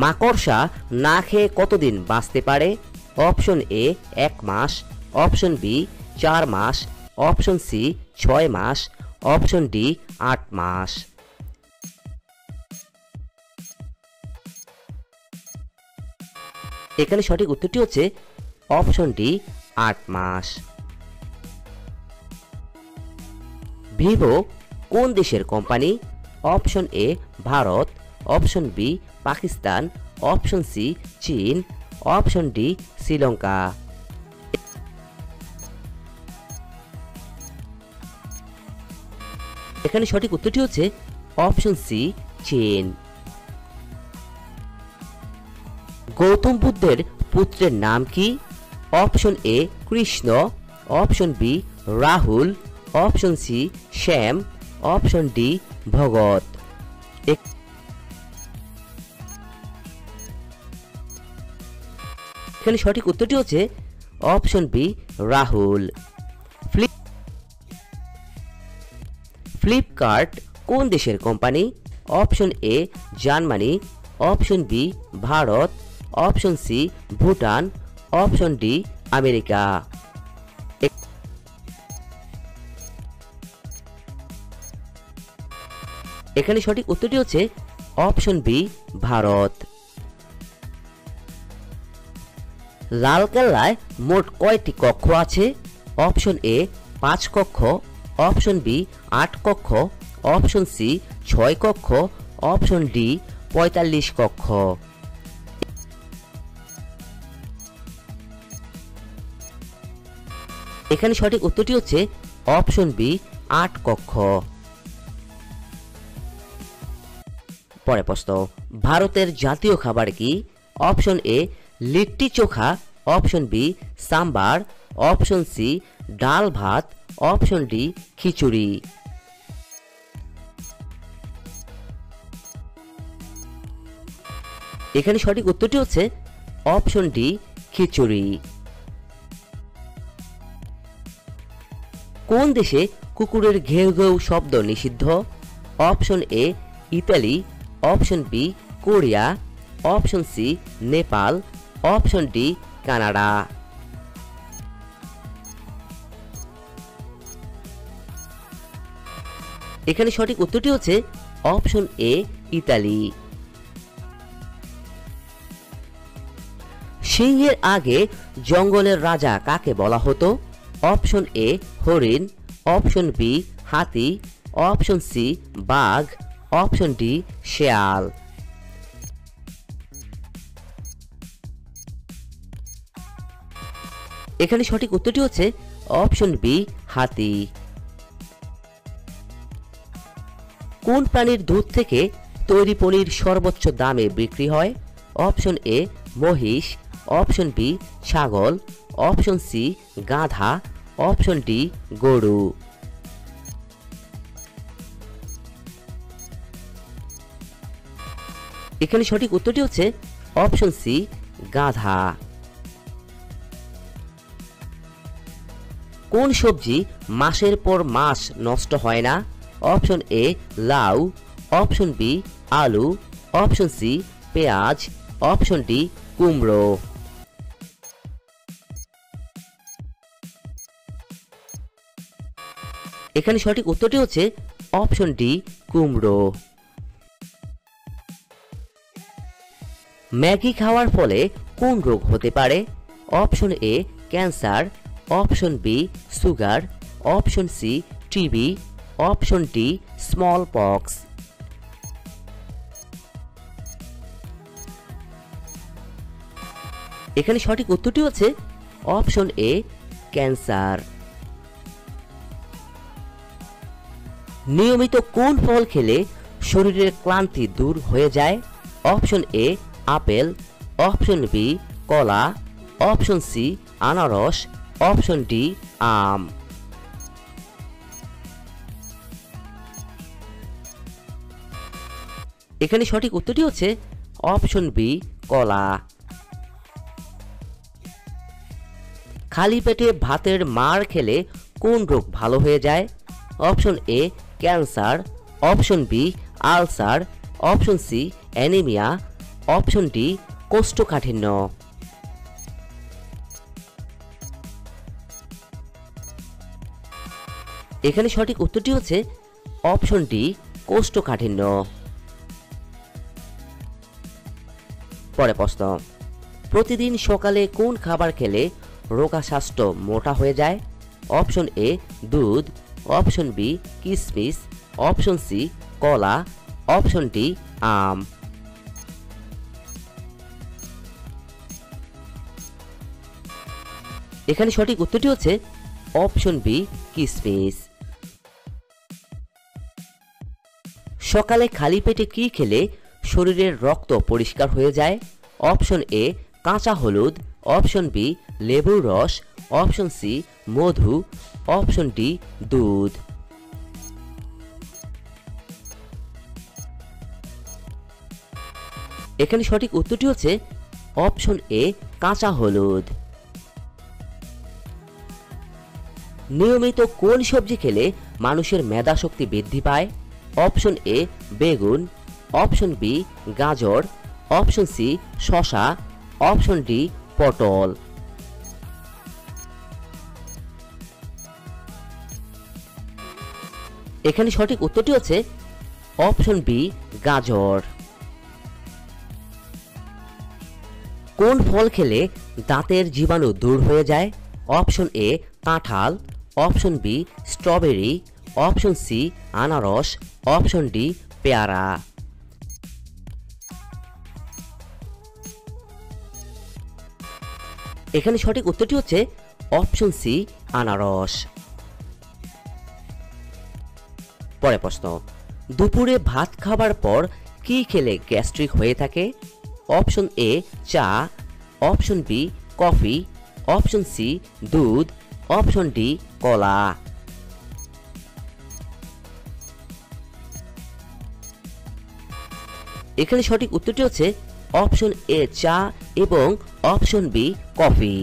মাকড়সা না খেয়ে কতদিন বাঁচতে পারে? অপশন এ 1 মাস, অপশন বি 4 মাস, অপশন সি 6 মাস, অপশন ডি 8 মাস। এখানে সঠিক উত্তরটি হচ্ছে অপশন ডি 8 মাস। ভিভো কোন দেশের company? Option A Bharat, option B Pakistan, option C চীন, অপশন ডি শ্রীলঙ্কা। এখানে সঠিক উত্তরটি হচ্ছে অপশন সি চীন। গৌতম বুদ্ধের পুত্রের নাম কি? Option A Krishna, option B Rahul, option C Shyam, option D Bhagat. এখানে সঠিক উত্তরটি হচ্ছে অপশন বি রাহুল। ফ্লিপকার্ট কোন দেশের company? Option A Germany, option B Bharat, option C Bhutan, option D America. এখানে সঠিক উত্তরটি হচ্ছে অপশন বি ভারত। লালকেল্লায় মোট কয়টি কক্ষ আছে? অপশন এ 5 কক্ষ, অপশন বি 8 কক্ষ, অপশন সি 6 কক্ষ, অপশন ডি 45 কক্ষ। এখানে সঠিক উত্তরটি হচ্ছে অপশন বি 8 কক্ষ। পরে প্রশ্ন, ভারতের জাতীয় খাবার কি? Option A litti chokha, option B sambar, option C ডাল ভাত, অপশন ডি খিচুড়ি। এখানে সঠিক উত্তরটি হচ্ছে অপশন ডি খিচুড়ি। কোন দেশে কুকুরের ঘেউ ঘেউ শব্দ নিষিদ্ধ? Option A Italy, option B Korea, option C Nepal, option D Canada. এখানে সঠিক উত্তরটি হচ্ছে অপশন এ ইতালি। সিংহের আগে জঙ্গলের রাজা কাকে বলা হতো? অপশন এ হরিণ, অপশন বি হাতি, অপশন সি বাঘ, অপশন ডি শেয়াল। এখানে সঠিক উত্তরটি হচ্ছে অপশন বি হাতি। কোন প্রাণীর দুধ থেকে তৈরি পনির সর্বোচ্চ দামে বিক্রি হয়? অপশন এ মহিষ, অপশন বি ছাগল, অপশন সি গাধা, অপশন ডি গরু। এখানে সঠিক উত্তরটি হচ্ছে অপশন সি গাধা। কোন সবজি মাসের পর মাস নষ্ট হয় না? অপশন এ লাউ, অপশন বি আলু, অপশন সি পেঁয়াজ, অপশন ডি কুমড়ো। এখানে সঠিক উত্তরটি হচ্ছে অপশন ডি কুমড়ো। ম্যাগি খাওয়ার ফলে কোন রোগ হতে পারে? Option A cancer, option B sugar, option C TB, option D smallpox. এখানে সঠিক উত্তরটি হচ্ছে অপশন এ ক্যান্সার। নিয়মিত কোন ফল খেলে শরীরের ক্লান্তি দূর হয়ে যায়? Option A apple, option B কলা, অপশন সি আনারস, অপশন ডি আম। এখানে সঠিক উত্তরটি হচ্ছে অপশন বি কলা। খালি পেটে ভাতের মাড় খেলে কোন রোগ ভালো হয়ে যায়? Option A cancer, option B ulcer, option C anaemia, option D কোষ্ঠকাঠিন্য। এখানে সঠিক উত্তরটি হচ্ছে অপশন ডি কোষ্ঠকাঠিন্য। পরে প্রশ্ন, প্রতিদিন সকালে কোন খাবার খেলে রোগা স্বাস্থ্য মোটা হয়ে যায়? অপশন এ দুধ, অপশন বি কিশমিশ, অপশন সি কলা, অপশন ডি আম। এখানে সঠিক উত্তরটি হচ্ছে অপশন বি কিশমিশ। সকালে খালি পেটে কি খেলে শরীরের রক্ত পরিষ্কার হয়ে যায়? অপশন এ কাঁচা হলুদ, অপশন বি লেবুর রস, অপশন সি মধু, অপশন ডি দুধ। এখানে সঠিক উত্তরটি হচ্ছে অপশন এ কাঁচা হলুদ। নিয়মিত কোন সবজি খেলে মানুষের মেধা শক্তি বৃদ্ধি পায়? অপশন এ বেগুন, অপশন বি গাজর, অপশন সি শসা, অপশন ডি পটল। এখানে সঠিক উত্তরটি হচ্ছে অপশন বি গাজর। কোন ফল খেলে দাঁতের জীবাণু দূর হয়ে যায়? অপশন এ কাঁঠাল, option B strawberry, option C আনারস, অপশন ডি পেয়ারা। এখানে সঠিক উত্তরটি হচ্ছে অপশন সি আনারস। পরে প্রশ্ন, দুপুরে ভাত খাবার পর কি খেলে গ্যাস্ট্রিক হয়ে থাকে? অপশন এ চা, option B coffee, option C দুধ, অপশন ডি কলা। এখানে সঠিক উত্তরটি হচ্ছে অপশন এ চা এবং অপশন বি কফি।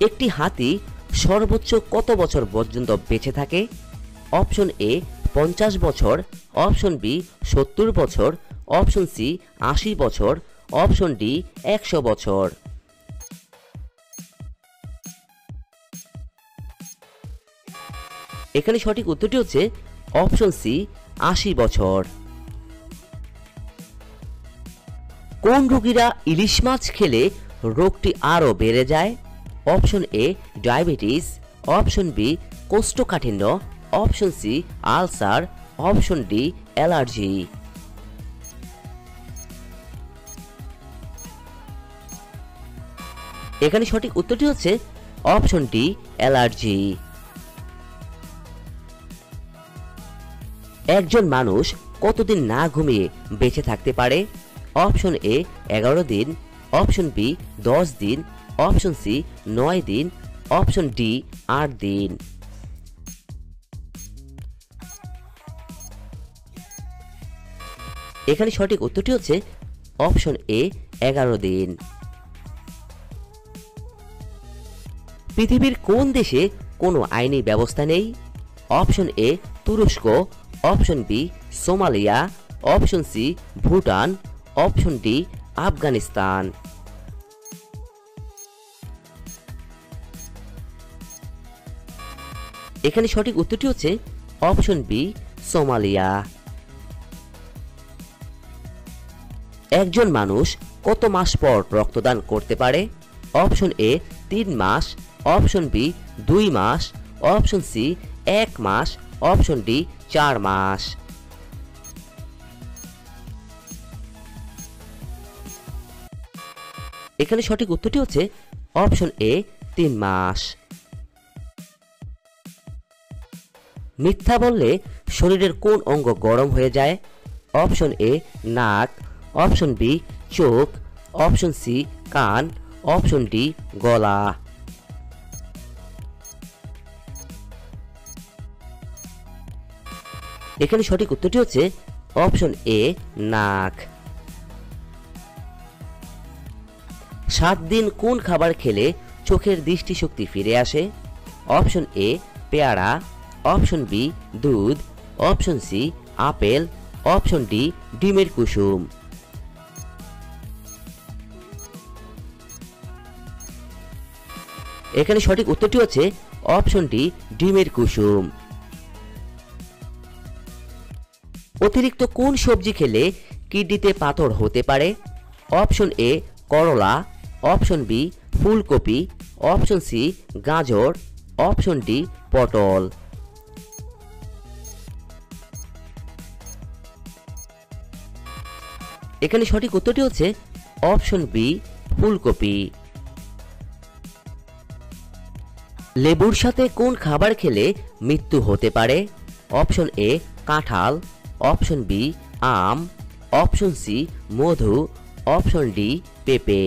একটি হাতি সর্বোচ্চ কত বছর পর্যন্ত বেঁচে থাকে? অপশন এ 50 বছর, অপশন বি 70 বছর, অপশন সি 80 বছর, অপশন ডি 100 বছর। এখানে সঠিক উত্তরটি হচ্ছে অপশন সি 80 বছর। কোন রোগীরা ইলিশ মাছ খেলে রোগটি আরো বেড়ে যায়? Option A diabetes, option B কোষ্ঠকাঠিন্য, option C ulcer, option D allergy. এখানে সঠিক উত্তরটি হচ্ছে অপশন ডি অ্যালার্জি। একজন মানুষ কতদিন না ঘুমিয়ে বেঁচে থাকতে পারে? অপশন এ 11 দিন, অপশন বি 10 দিন, অপশন সি 9 দিন, অপশন ডি 8 দিন। এখানে সঠিক উত্তরটি হচ্ছে অপশন এ 11 দিন। পৃথিবীর কোন দেশে কোনো আইনি ব্যবস্থা নেই? অপশন এ তুরস্ক, option B Somalia, option C Bhutan, option D Afghanistan. এখানে সঠিক উত্তরটি হচ্ছে অপশন বি সোমালিয়া। একজন মানুষ কত মাস পর রক্তদান করতে পারে? অপশন এ 3 মাস, অপশন বি 2 মাস, অপশন সি 1 মাস, অপশন ডি 4 মাস। এখানে সঠিক উত্তরটি হচ্ছে অপশন এ 3 মাস। মিথ্যা বললে শরীরের কোন অঙ্গ গরম হয়ে যায়? অপশন এ নাক, অপশন বি চোখ, অপশন সি কান, অপশন ডি গলা। এখানে সঠিক উত্তরটি হচ্ছে অপশন এ নাক। 7 দিন কোন খাবার খেলে চোখের দৃষ্টিশক্তি ফিরে আসে? অপশন এ পেয়ারা, অপশন বি দুধ, option C apple, option D ডিমের কুসুম। এখানে সঠিক উত্তরটি হচ্ছে অপশন ডি ডিমের কুসুম। অতিরিক্ত কোন সবজি খেলে কিডনিতে পাথর হতে পারে? অপশন এ করলা, অপশন বি ফুলকপি, অপশন সি গাজর, অপশন ডি পটল। এখানে সঠিক উত্তরটি হচ্ছে অপশন বি ফুলকপি। লেবুর সাথে কোন খাবার খেলে মৃত্যু হতে পারে? অপশন এ কাঁঠাল, অপশন বি আম, অপশন সি মধু, অপশন ডি পেঁপে।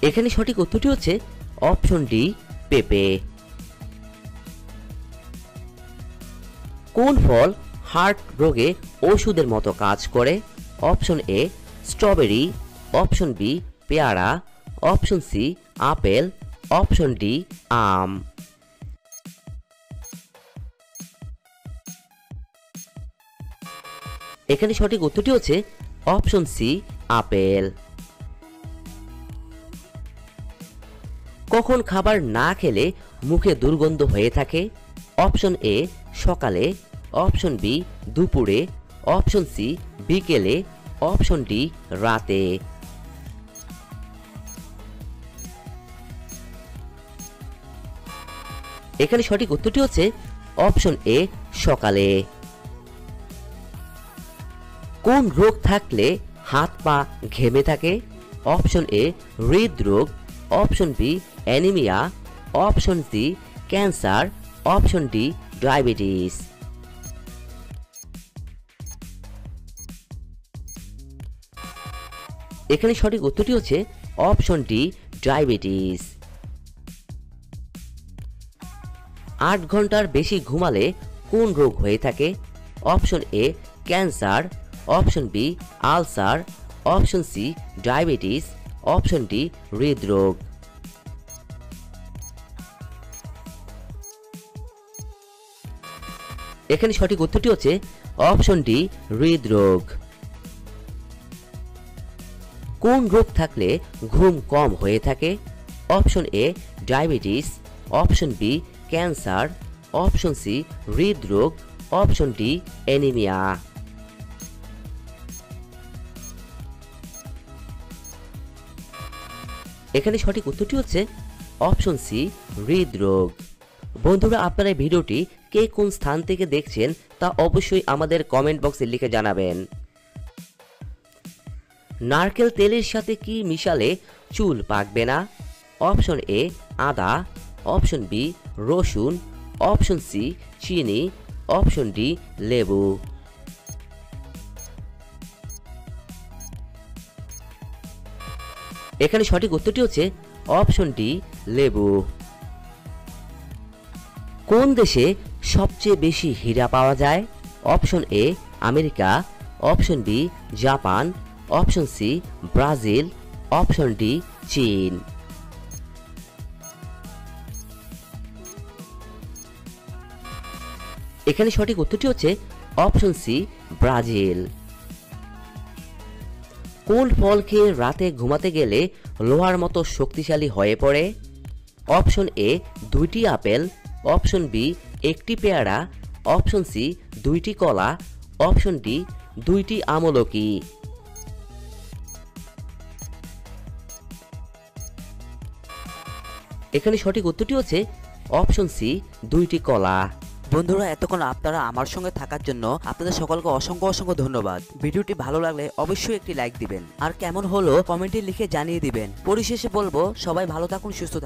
এখানে সঠিক উত্তরটি হচ্ছে অপশন ডি পেঁপে। কোন ফল হার্ট রোগে ওষুধের মতো কাজ করে? Option A strawberry, option B পেয়ারা, option C apple, option D আম। এখানে সঠিক উত্তরটি হচ্ছে অপশন সি আপেল। কখন খাবার না খেলে মুখে দুর্গন্ধ হয়ে থাকে? অপশন এ সকালে, অপশন বি দুপুরে, অপশন সি বিকেলে, অপশন ডি রাতে। এখানে সঠিক উত্তরটি হচ্ছে অপশন এ সকালে। কোন রোগ থাকলে হাত পা ঘেমে থাকে? অপশন এ হৃদরোগ, option B anaemia, option C cancer, option D diabetes. এখানে সঠিক উত্তরটি হচ্ছে অপশন ডি ডায়াবেটিস। 8 ঘন্টার বেশি ঘুমালে কোন রোগ হয়ে থাকে? Option A cancer, option B ulcer, option C diabetes, option D হৃদরোগ। এখানে সঠিক উত্তরটি হচ্ছে অপশন ডি হৃদরোগ। কোন রোগ থাকলে ঘুম কম হয়ে থাকে? Option A diabetes, option B cancer, option C হৃদরোগ, অপশন ডি অ্যানিমিয়া। এখানে সঠিক উত্তরটি হচ্ছে অপশন সি হৃদরোগ। বন্ধুরা, আপনারা এই ভিডিওটি কে কোন স্থান থেকে দেখছেন তা অবশ্যই আমাদের কমেন্ট বক্সে লিখে জানাবেন। নারকেল তেলের সাথে কি মিশালে চুল পাকবে না? অপশন এ আদা, অপশন বি রসুন, অপশন সি চিনি, অপশন ডি লেবু। এখানে সঠিক উত্তরটি হচ্ছে অপশন ডি লেবু। কোন দেশে সবচেয়ে বেশি হীরা পাওয়া যায়? Option A America, option B Japan, option C Brazil, option D চীন। এখানে সঠিক উত্তরটি হচ্ছে অপশন সি ব্রাজিল। কোন ফল খেয়ে রাতে ঘুমাতে গেলে লোহার মতো শক্তিশালী হয়ে পড়ে? অপশন এ 2টি আপেল, অপশন বি 1টি পেয়ারা, অপশন সি 2টি কলা, অপশন ডি 2টি আমলকি। এখানে সঠিক উত্তরটি হচ্ছে অপশন সি 2টি কলা। বন্ধুরা, এতক্ষণ আপনারা আমার সঙ্গে থাকার জন্য আপনাদের সকলকে অসংখ্য অসংখ্য ধন্যবাদ। ভিডিওটি ভালো লাগলে অবশ্যই একটি লাইক দিবেন, আর কেমন হলো কমেন্টে লিখে জানিয়ে দিবেন। পরিশেষে বলবো, সবাই ভালো থাকুন, সুস্থ থাকুন।